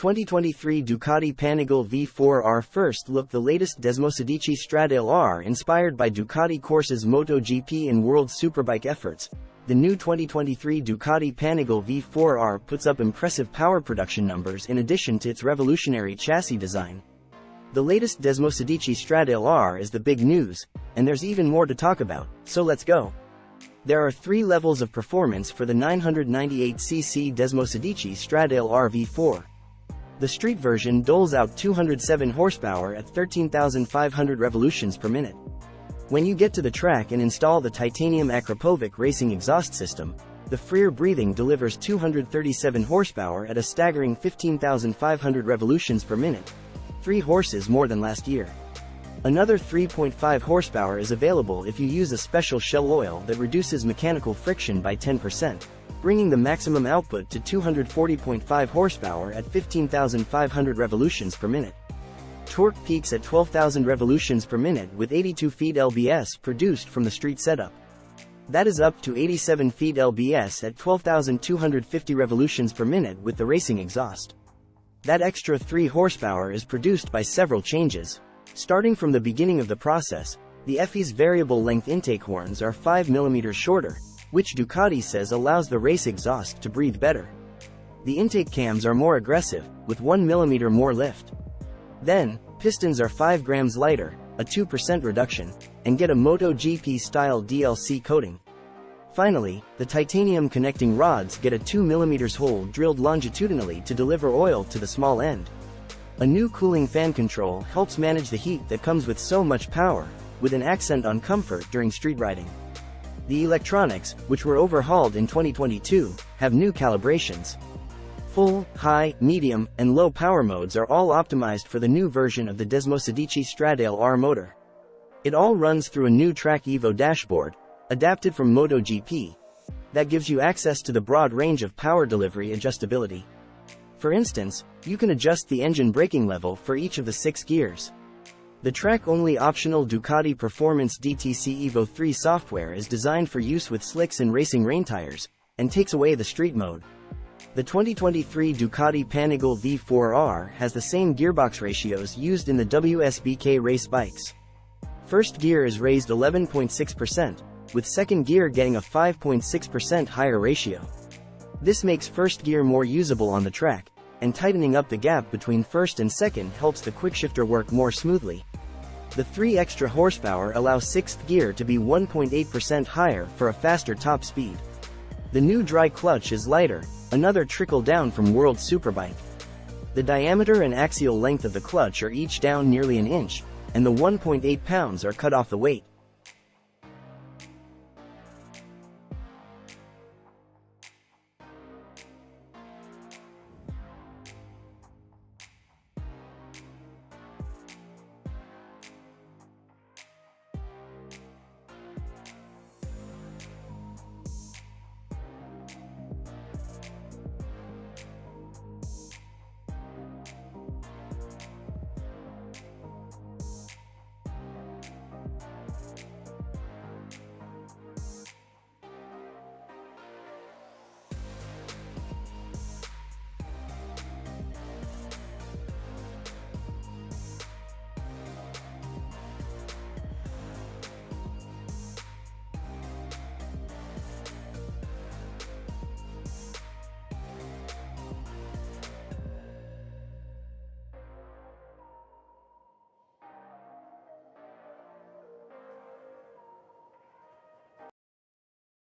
2023 Ducati Panigale V4 R. First look, the latest Desmosedici Stradale R. Inspired by Ducati Corse's MotoGP and World Superbike efforts, the new 2023 Ducati Panigale V4 R puts up impressive power production numbers in addition to its revolutionary chassis design. The latest Desmosedici Stradale R is the big news, and there's even more to talk about, so let's go. There are 3 levels of performance for the 998cc Desmosedici Stradale R V4. The street version doles out 207 horsepower at 13,500 revolutions per minute. When you get to the track and install the titanium Akrapovič racing exhaust system, the freer breathing delivers 237 horsepower at a staggering 15,500 revolutions per minute, 3 horses more than last year. Another 3.5 horsepower is available if you use a special shell oil that reduces mechanical friction by 10%, bringing the maximum output to 240.5 horsepower at 15,500 revolutions per minute. Torque peaks at 12,000 revolutions per minute with 82 ft-lbs produced from the street setup. That is up to 87 ft-lbs at 12,250 revolutions per minute with the racing exhaust. That extra 3 horsepower is produced by several changes. Starting from the beginning of the process, the FE's variable length intake horns are 5 mm shorter, which Ducati says allows the race exhaust to breathe better. The intake cams are more aggressive, with 1 mm more lift. Then, pistons are 5 grams lighter, a 2% reduction, and get a MotoGP-style DLC coating. Finally, the titanium connecting rods get a 2 mm hole drilled longitudinally to deliver oil to the small end. A new cooling fan control helps manage the heat that comes with so much power, with an accent on comfort during street riding. The electronics, which were overhauled in 2022, have new calibrations. Full, high, medium, and low power modes are all optimized for the new version of the Desmosedici Stradale R motor. It all runs through a new Track Evo dashboard, adapted from MotoGP, that gives you access to the broad range of power delivery adjustability. For instance, you can adjust the engine braking level for each of the 6 gears. The track-only optional Ducati Performance DTC Evo 3 software is designed for use with slicks and racing rain tires, and takes away the street mode. The 2023 Ducati Panigale V4 R has the same gearbox ratios used in the WSBK race bikes. First gear is raised 11.6%, with second gear getting a 5.6% higher ratio. This makes first gear more usable on the track, and tightening up the gap between first and second helps the quickshifter work more smoothly. The 3 extra horsepower allows 6th gear to be 1.8% higher for a faster top speed. The new dry clutch is lighter, another trickle down from World Superbike. The diameter and axial length of the clutch are each down nearly an inch, and the 1.8 pounds are cut off the weight.